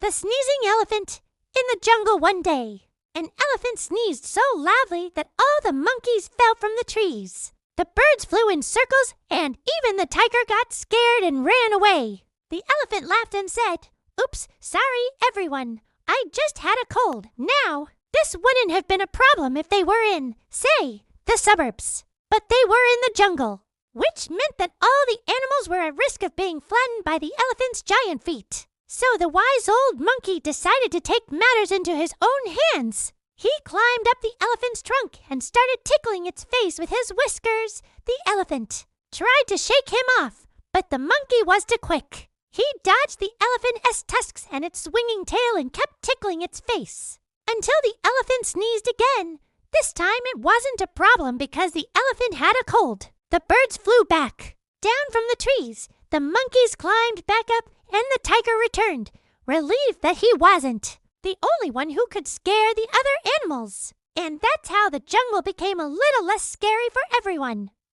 The sneezing elephant. In the jungle one day, an elephant sneezed so loudly that all the monkeys fell from the trees. The birds flew in circles, and even the tiger got scared and ran away. The elephant laughed and said, "Oops, sorry, everyone. I just had a cold. Now, this wouldn't have been a problem if they were in, say, the suburbs. But they were in the jungle, which meant that all the animals were at risk of being flattened by the elephant's giant feet. So the wise old monkey decided to take matters into his own hands. He climbed up the elephant's trunk and started tickling its face with his whiskers. The elephant tried to shake him off, but the monkey was too quick. He dodged the elephant's tusks and its swinging tail and kept tickling its face until the elephant sneezed again. This time it wasn't a problem because the elephant had a cold. The birds flew back down from the trees. The monkeys climbed back up, and the tiger returned, relieved that he wasn't the only one who could scare the other animals. And that's how the jungle became a little less scary for everyone.